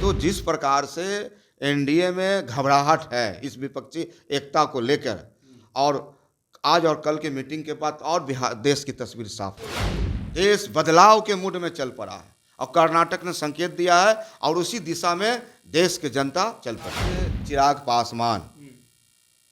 तो जिस प्रकार से एनडीए में घबराहट है इस विपक्षी एकता को लेकर, और आज और कल की मीटिंग के बाद और बिहार देश की तस्वीर साफ हो गई। देश बदलाव के मूड में चल पड़ा है और कर्नाटक ने संकेत दिया है और उसी दिशा में देश की जनता चल पड़ी है। चिराग पासवान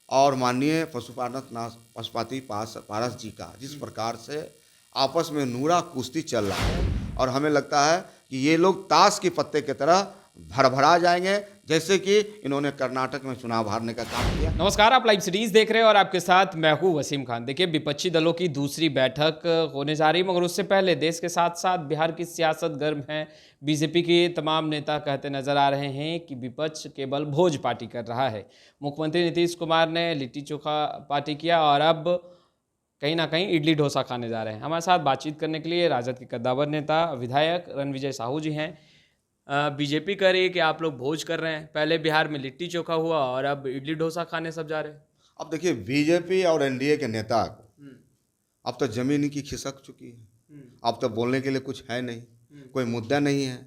और माननीय पशुपति पारस जी का जिस प्रकार से आपस में नूरा कुश्ती चल रहा है, और हमें लगता है कि ये लोग ताश के पत्ते की तरह भरभरा जाएंगे, जैसे कि इन्होंने कर्नाटक में चुनाव हारने का काम किया। नमस्कार, आप लाइव सिटीज देख रहे हैं और आपके साथ मैं हूं वसीम खान। देखिए, विपक्षी दलों की दूसरी बैठक होने जा रही है, मगर उससे पहले देश के साथ साथ बिहार की सियासत गर्म है। बीजेपी के तमाम नेता कहते नजर आ रहे हैं कि विपक्ष केवल भोज पार्टी कर रहा है। मुख्यमंत्री नीतीश कुमार ने लिट्टी चोखा पार्टी किया और अब कहीं ना कहीं इडली डोसा खाने जा रहे हैं। हमारे साथ बातचीत करने के लिए राजद के कद्दावर नेता विधायक रणविजय साहू जी हैं। बीजेपी कह रही है कि आप लोग भोज कर रहे हैं, पहले बिहार में लिट्टी चोखा हुआ और अब इडली डोसा खाने सब जा रहे हैं। अब देखिए, बीजेपी और एनडीए के नेता को अब तो जमीन की खिसक चुकी है। अब तो बोलने के लिए कुछ है नहीं, कोई मुद्दा नहीं है।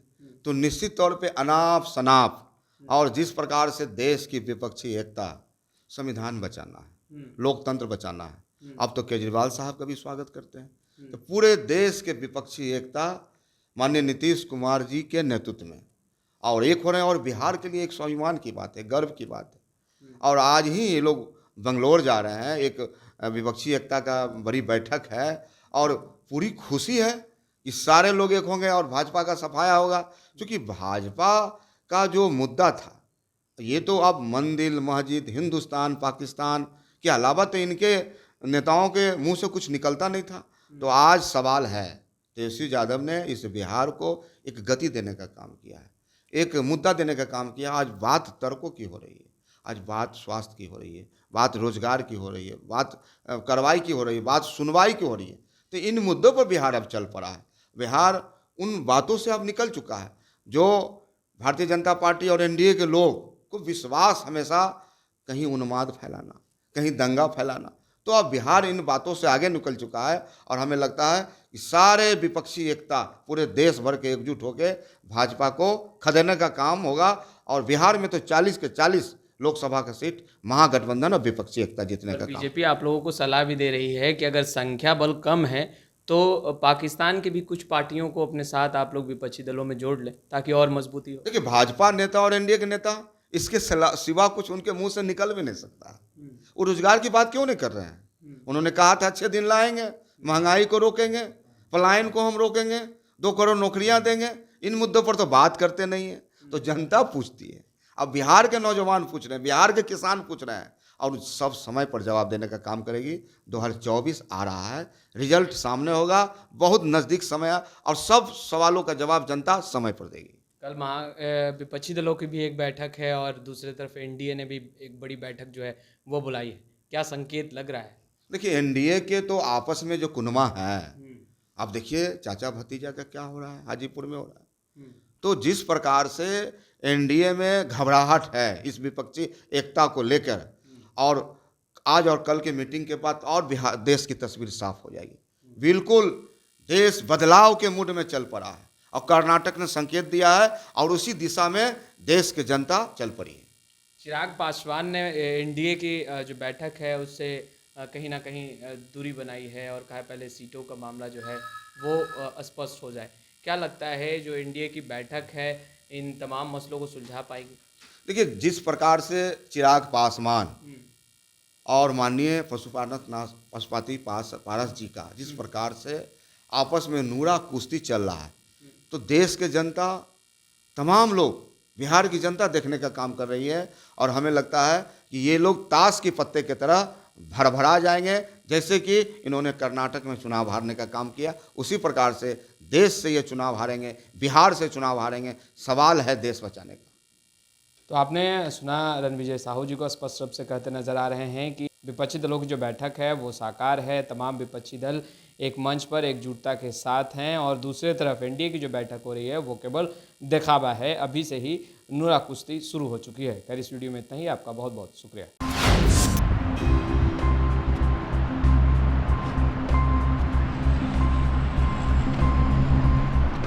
तो निश्चित तौर पे अनाप शनाप और जिस प्रकार से देश की विपक्षी एकता, संविधान बचाना है, लोकतंत्र बचाना है, अब तो केजरीवाल साहब का भी स्वागत करते हैं। तो पूरे देश के विपक्षी एकता माननीय नीतीश कुमार जी के नेतृत्व में और एक हो रहे हैं, और बिहार के लिए एक स्वाभिमान की बात है, गर्व की बात है। और आज ही ये लोग बंगलोर जा रहे हैं, एक विपक्षी एकता का बड़ी बैठक है और पूरी खुशी है कि सारे लोग एक होंगे और भाजपा का सफाया होगा। क्योंकि भाजपा का जो मुद्दा था, ये तो अब मंदिर मस्जिद हिंदुस्तान पाकिस्तान के अलावा तो इनके नेताओं के मुंह से कुछ निकलता नहीं था। तो आज सवाल है, तेजस्वी यादव ने इस बिहार को एक गति देने का काम किया है, एक मुद्दा देने का काम किया। आज बात तर्कों की हो रही है, आज बात स्वास्थ्य की हो रही है, बात रोजगार की हो रही है, बात कार्रवाई की हो रही है, बात सुनवाई की हो रही है। तो इन मुद्दों पर बिहार अब चल पड़ा है। बिहार उन बातों से अब निकल चुका है जो भारतीय जनता पार्टी और एनडीए के लोग को विश्वास हमेशा कहीं उन्माद फैलाना, कहीं दंगा फैलाना। तो अब बिहार इन बातों से आगे निकल चुका है और हमें लगता है कि सारे विपक्षी एकता पूरे देश भर के एकजुट होकर भाजपा को खदेड़ने का काम होगा। और बिहार में तो 40 के 40 लोकसभा का सीट महागठबंधन और विपक्षी एकता जीतने का काम। बीजेपी आप लोगों को सलाह भी दे रही है कि अगर संख्या बल कम है तो पाकिस्तान की भी कुछ पार्टियों को अपने साथ आप लोग विपक्षी दलों में जोड़ लें ताकि और मजबूती हो। देखिए, भाजपा नेता और एनडीए के नेता इसके सिवा कुछ उनके मुंह से निकल भी नहीं सकता। वो रोजगार की बात क्यों नहीं कर रहे हैं? उन्होंने कहा था अच्छे दिन लाएंगे, महंगाई को रोकेंगे, पलायन को हम रोकेंगे, 2 करोड़ नौकरियां देंगे। इन मुद्दों पर तो बात करते नहीं है। तो जनता पूछती है, अब बिहार के नौजवान पूछ रहे हैं, बिहार के किसान पूछ रहे हैं, और सब समय पर जवाब देने का काम करेगी। 2024 आ रहा है, रिजल्ट सामने होगा, बहुत नज़दीक समय है, और सब सवालों का जवाब जनता समय पर देगी। कल विपक्षी दलों की भी एक बैठक है और दूसरी तरफ एनडीए ने भी एक बड़ी बैठक जो है वो बुलाई है। क्या संकेत लग रहा है? देखिए, एनडीए के तो आपस में जो कुनमा है, आप देखिए चाचा भतीजा का क्या हो रहा है, हाजीपुर में हो रहा है। तो जिस प्रकार से एनडीए में घबराहट है इस विपक्षी एकता को लेकर, और आज और कल की मीटिंग के बाद और बिहार देश की तस्वीर साफ हो जाएगी। बिल्कुल देश बदलाव के मूड में चल पड़ा है और कर्नाटक ने संकेत दिया है और उसी दिशा में देश की जनता चल पड़ी है। चिराग पासवान ने एनडीए की जो बैठक है उससे कहीं ना कहीं दूरी बनाई है और कहा पहले सीटों का मामला जो है वो स्पष्ट हो जाए। क्या लगता है जो एनडीए की बैठक है इन तमाम मसलों को सुलझा पाएगी? देखिए, जिस प्रकार से चिराग पासवान और माननीय पशुपति पारस जी का जिस प्रकार से आपस में नूरा कुश्ती चल रहा है, तो देश के जनता, तमाम लोग, बिहार की जनता देखने का काम कर रही है। और हमें लगता है कि ये लोग ताश के पत्ते की तरह भरभरा जाएंगे, जैसे कि इन्होंने कर्नाटक में चुनाव हारने का काम किया, उसी प्रकार से देश से ये चुनाव हारेंगे, बिहार से चुनाव हारेंगे। सवाल है देश बचाने का। तो आपने सुना रणविजय साहू जी को स्पष्ट रूप से कहते नजर आ रहे हैं कि विपक्षी दलों की जो बैठक है वो साकार है, तमाम विपक्षी दल एक मंच पर एकजुटता के साथ हैं, और दूसरी तरफ एनडीए की जो बैठक हो रही है वो केवल दिखावा है। अभी से ही नूरा कुश्ती शुरू हो चुकी है। खैर, इस वीडियो में इतना ही। आपका बहुत बहुत शुक्रिया।